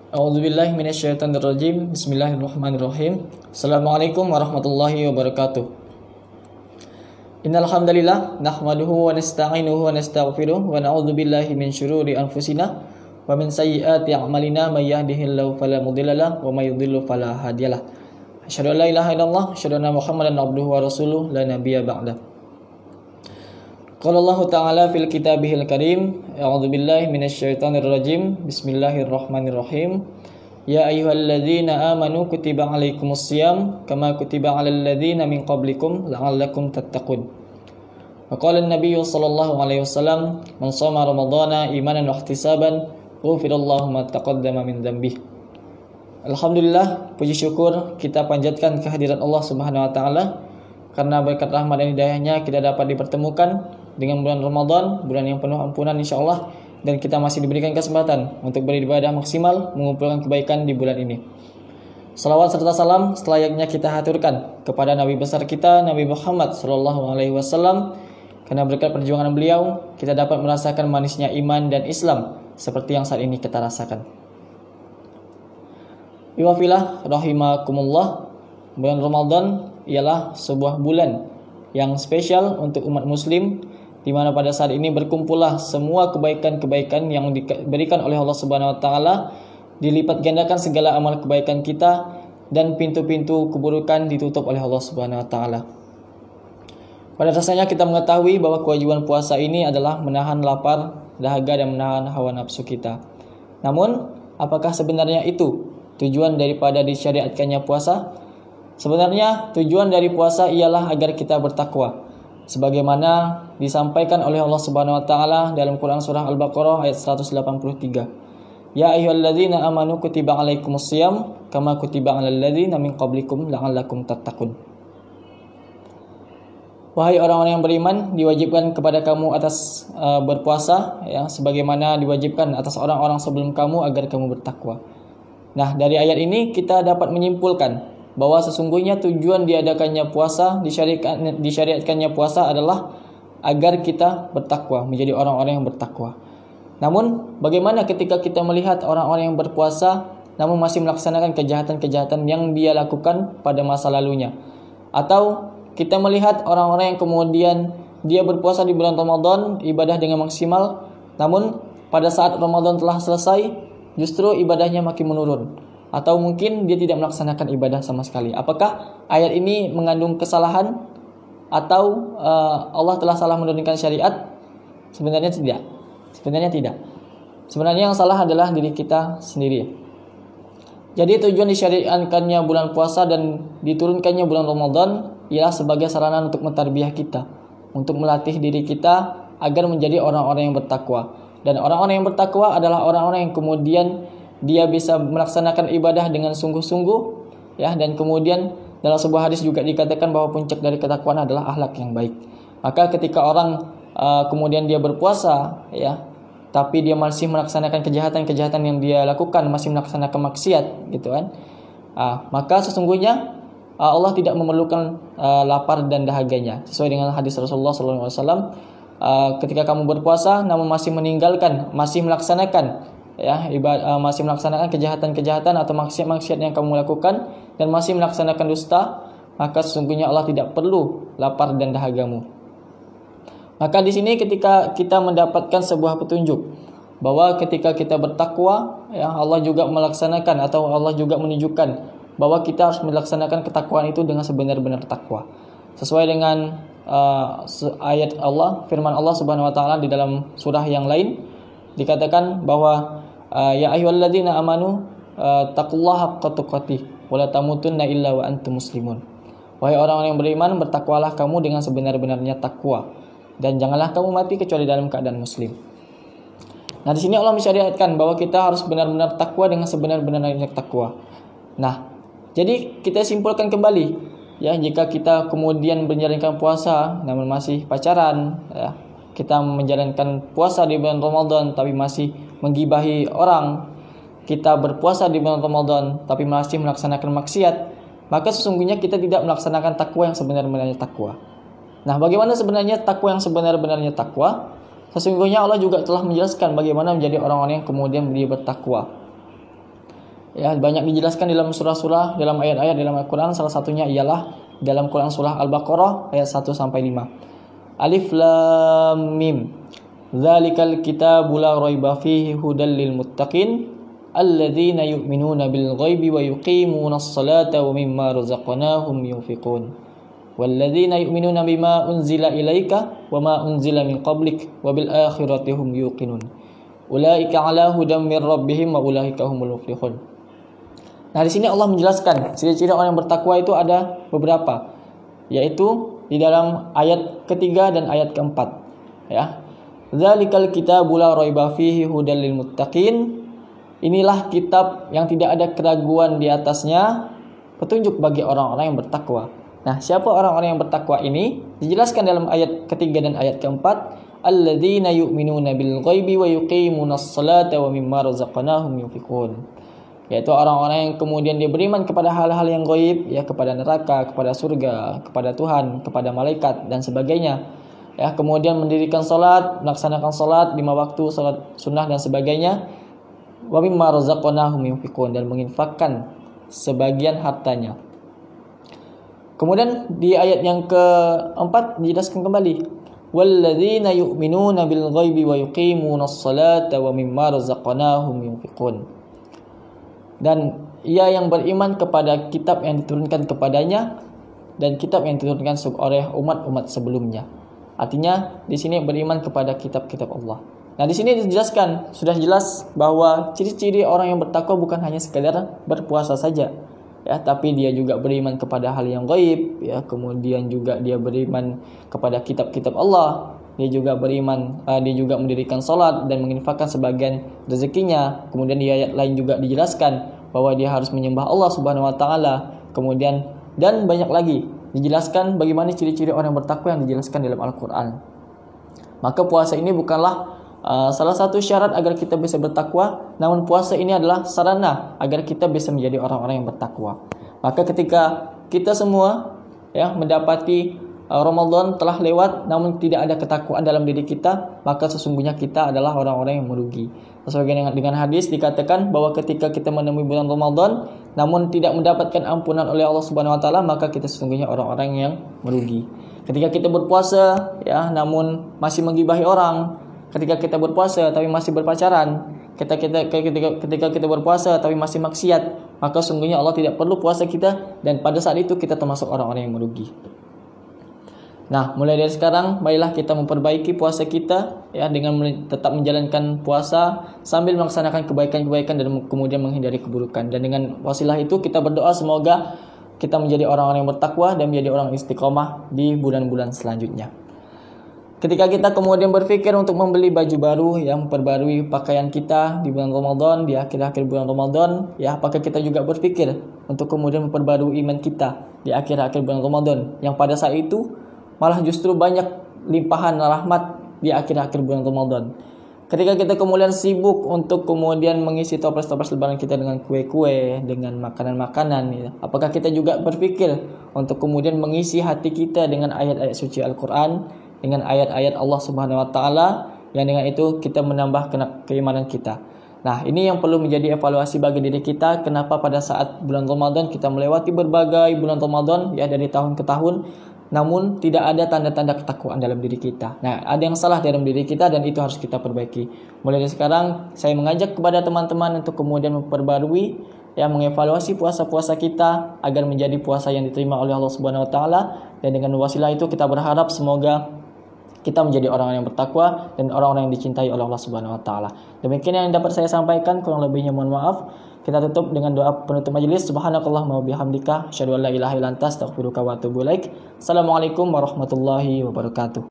A'udzubillahi minasyaitonirrajim. Bismillahirrahmanirrahim. Assalamualaikum warahmatullahi wabarakatuh. Innal hamdalillah nahmaduhu wa nasta'inuhu wa nastaghfiruh wa na'udzubillahi min syururi anfusina wa min sayyiati a'malina may yahdihillahu fala mudhillalah wa may yudhlil fala hadiyalah. Asyhadu an la ilaha illallah, asyhadu anna Muhammadan abduhu wa rasuluh la nabiyya ba'da. Qala Allah Ta'ala fil kitabihil karim, a'udzubillahi minasyaitonir rajim. Bismillahirrahmanirrahim. Ya ayyuhalladzina amanu kutiba alaikumusiyam kama kutiba alal ladzina min qablikum la'allakum tattaqun. Wa qala an-nabiy sallallahu alaihi wasallam, man shoma ramadhana imanan wa ihtisaban ghufirallahu ma taqaddama min dzambihi. Alhamdulillah, puji syukur kita panjatkan kehadirat Allah Subhanahu wa taala karena berkat rahmat dan hidayahnya kita dapat dipertemukan dengan bulan Ramadan, bulan yang penuh ampunan insyaallah, dan kita masih diberikan kesempatan untuk beribadah maksimal, mengumpulkan kebaikan di bulan ini. Salawat serta salam selayaknya kita haturkan kepada Nabi besar kita, Nabi Muhammad sallallahu alaihi wasallam, karena berkat perjuangan beliau kita dapat merasakan manisnya iman dan Islam seperti yang saat ini kita rasakan. Iwafilah rahimakumullah, bulan Ramadan ialah sebuah bulan yang spesial untuk umat muslim, di mana pada saat ini berkumpullah semua kebaikan-kebaikan yang diberikan oleh Allah Subhanahu wa taala, dilipat gandakan segala amal kebaikan kita, dan pintu-pintu keburukan ditutup oleh Allah Subhanahu wa taala. Pada dasarnya kita mengetahui bahwa kewajiban puasa ini adalah menahan lapar, dahaga, dan menahan hawa nafsu kita. Namun, apakah sebenarnya itu tujuan daripada disyariatkannya puasa? Sebenarnya tujuan dari puasa ialah agar kita bertakwa, sebagaimana disampaikan oleh Allah Subhanahu wa taala dalam Quran surah Al-Baqarah ayat 183. Ya ayyuhalladzina amanu kutiba alaikumusiyam kama kutiba alal ladzina min qablikum la'allakum tattaqun. Wahai orang-orang yang beriman, diwajibkan kepada kamu atas berpuasa, ya, sebagaimana diwajibkan atas orang-orang sebelum kamu agar kamu bertakwa. Nah, dari ayat ini kita dapat menyimpulkan bahwa sesungguhnya tujuan diadakannya puasa, disyariatkannya puasa adalah agar kita bertakwa, menjadi orang-orang yang bertakwa. Namun, bagaimana ketika kita melihat orang-orang yang berpuasa namun masih melaksanakan kejahatan-kejahatan yang dia lakukan pada masa lalunya? Atau kita melihat orang-orang yang kemudian dia berpuasa di bulan Ramadan, ibadah dengan maksimal, namun pada saat Ramadan telah selesai, justru ibadahnya makin menurun. Atau mungkin dia tidak melaksanakan ibadah sama sekali. Apakah ayat ini mengandung kesalahan? Atau Allah telah salah menurunkan syariat? Sebenarnya tidak. Sebenarnya yang salah adalah diri kita sendiri. Jadi tujuan disyariatkannya bulan puasa dan diturunkannya bulan Ramadan ialah sebagai sarana untuk mentarbiyah kita, untuk melatih diri kita agar menjadi orang-orang yang bertakwa. Dan orang-orang yang bertakwa adalah orang-orang yang kemudian dia bisa melaksanakan ibadah dengan sungguh-sungguh, ya, dan kemudian dalam sebuah hadis juga dikatakan bahwa puncak dari ketakwaan adalah akhlak yang baik. Maka ketika orang kemudian dia berpuasa, ya, tapi dia masih melaksanakan kejahatan-kejahatan yang dia lakukan, masih melaksanakan maksiat, gitu kan, maka sesungguhnya Allah tidak memerlukan lapar dan dahaganya, sesuai dengan hadis Rasulullah SAW. Ketika kamu berpuasa namun masih melaksanakan, ya, masih melaksanakan kejahatan-kejahatan atau maksiat-maksiat yang kamu lakukan dan masih melaksanakan dusta, maka sesungguhnya Allah tidak perlu lapar dan dahagamu. Maka di sini ketika kita mendapatkan sebuah petunjuk bahwa ketika kita bertakwa, ya, Allah juga melaksanakan atau Allah juga menunjukkan bahwa kita harus melaksanakan ketakwaan itu dengan sebenar-benar takwa. Sesuai dengan ayat Allah, firman Allah Subhanahu wa taala di dalam surah yang lain dikatakan bahwa ya ayyuhalladzina amanu taqullaha haqqa tuqatih wa la tamutunna illa wa antum muslimun. Wahai orang-orang yang beriman, bertakwalah kamu dengan sebenar-benarnya takwa, dan janganlah kamu mati kecuali dalam keadaan muslim. Nah, di sini Allah mensyariatkan bahwa kita harus benar-benar takwa dengan sebenar-benarnya takwa. Nah, jadi kita simpulkan kembali, ya, jika kita kemudian menjalankan puasa namun masih pacaran, ya, kita menjalankan puasa di bulan Ramadan tapi masih menggibahi orang, kita berpuasa di bulan Ramadan tapi masih melaksanakan maksiat, maka sesungguhnya kita tidak melaksanakan takwa yang sebenar-benarnya takwa. Nah, bagaimana sebenarnya takwa yang sebenar-benarnya takwa? Sesungguhnya Allah juga telah menjelaskan bagaimana menjadi orang-orang yang kemudian dia bertakwa. Ya, banyak dijelaskan dalam surah-surah, dalam ayat-ayat dalam Al-Qur'an. Salah satunya ialah dalam Quran surah Al-Baqarah ayat 1 sampai 5. Alif Lam Mim. Dzalikal kitabu la raiba fihi hudal lil muttaqin alladzina yu'minuna bil ghaibi wa yuqimunas salata wa mimma razaqnahum yunfiqun. Walladzina yu'minuna bima unzila ilaika wa ma unzila min qablik wa bil akhirati hum yuqinun. Ulaika ala hudam mir rabbihim wa ulaika humul muflihun. Nah, di sini Allah menjelaskan ciri-ciri orang yang bertakwa itu ada beberapa, yaitu di dalam ayat ketiga dan ayat keempat. Ya, Dzalikal kitabu la raiba fihi hudal lil muttaqin. Inilah kitab yang tidak ada keraguan di atasnya, petunjuk bagi orang-orang yang bertakwa. Nah, siapa orang-orang yang bertakwa ini? Dijelaskan dalam ayat ketiga dan ayat keempat. Alladzina yu'minuna bil ghaibi wa yuqimunas salata wa mimma razaqnahum yunfiqun. Yaitu orang-orang yang kemudian dia beriman kepada hal-hal yang gaib, ya, kepada neraka, kepada surga, kepada Tuhan, kepada malaikat dan sebagainya. Ya, kemudian mendirikan salat, melaksanakan salat 5 waktu, salat sunnah dan sebagainya. Wa mimma razaqnahum yunfiqun, dan menginfakkan sebagian hartanya. Kemudian di ayat yang keempat dijelaskan kembali, walladzina yu'minuna bil ghaibi wa yuqimunas salata wa mimma razaqnahum yunfiqun. Dan ia yang beriman kepada kitab yang diturunkan kepadanya dan kitab yang diturunkan oleh umat-umat sebelumnya. Artinya di sini beriman kepada kitab-kitab Allah. Nah, di sini dijelaskan, sudah jelas bahwa ciri-ciri orang yang bertakwa bukan hanya sekedar berpuasa saja, ya, tapi dia juga beriman kepada hal yang gaib, ya, kemudian juga dia beriman kepada kitab-kitab Allah. Dia juga beriman, dia juga mendirikan salat dan menginfakkan sebagian rezekinya. Kemudian di ayat lain juga dijelaskan bahwa dia harus menyembah Allah Subhanahu wa taala. Kemudian dan banyak lagi dijelaskan bagaimana ciri-ciri orang yang bertakwa yang dijelaskan dalam Al-Qur'an. Maka puasa ini bukanlah salah satu syarat agar kita bisa bertakwa, namun puasa ini adalah sarana agar kita bisa menjadi orang-orang yang bertakwa. Maka ketika kita semua, ya, mendapati Ramadan telah lewat namun tidak ada ketakwaan dalam diri kita, maka sesungguhnya kita adalah orang-orang yang merugi. Sesuai dengan hadis dikatakan bahwa ketika kita menemui bulan Ramadan namun tidak mendapatkan ampunan oleh Allah Subhanahu wa taala, maka kita sesungguhnya orang-orang yang merugi. Ketika kita berpuasa, ya, namun masih menggibahi orang, ketika kita berpuasa tapi masih berpacaran, ketika kita berpuasa tapi masih maksiat, maka sesungguhnya Allah tidak perlu puasa kita, dan pada saat itu kita termasuk orang-orang yang merugi. Nah, mulai dari sekarang, baiklah kita memperbaiki puasa kita, ya, dengan tetap menjalankan puasa sambil melaksanakan kebaikan-kebaikan dan kemudian menghindari keburukan. Dan dengan wasilah itu kita berdoa semoga kita menjadi orang-orang yang bertakwa dan menjadi orang istiqomah di bulan-bulan selanjutnya. Ketika kita kemudian berpikir untuk membeli baju baru, yang memperbarui pakaian kita di bulan Ramadan, di akhir-akhir bulan Ramadan, ya, apakah kita juga berpikir untuk kemudian memperbarui iman kita di akhir-akhir bulan Ramadan, yang pada saat itu malah justru banyak limpahan rahmat di akhir-akhir bulan Ramadan. Ketika kita kemudian sibuk untuk kemudian mengisi toples-toples lebaran kita dengan kue-kue, dengan makanan-makanan, ya, apakah kita juga berpikir untuk kemudian mengisi hati kita dengan ayat-ayat suci Al-Quran, dengan ayat-ayat Allah Subhanahu wa taala, yang dengan itu kita menambah keimanan kita. Nah, ini yang perlu menjadi evaluasi bagi diri kita. Kenapa pada saat bulan Ramadan kita melewati berbagai bulan Ramadan, ya, dari tahun ke tahun, namun tidak ada tanda-tanda ketakwaan dalam diri kita. Nah, ada yang salah dalam diri kita dan itu harus kita perbaiki. Mulai dari sekarang saya mengajak kepada teman-teman untuk kemudian memperbarui, ya, mengevaluasi puasa-puasa kita agar menjadi puasa yang diterima oleh Allah Subhanahu wa taala, dan dengan wasilah itu kita berharap semoga kita menjadi orang-orang yang bertakwa dan orang-orang yang dicintai oleh Allah Subhanahu wa taala. Demikian yang dapat saya sampaikan, kurang lebihnya mohon maaf. Kita tutup dengan doa penutup majelis. Subhanakallahumma wa bihamdika, asyhadu an la ilaha illa anta, astaghfiruka wa atubu ilaik. Assalamualaikum warahmatullahi wabarakatuh.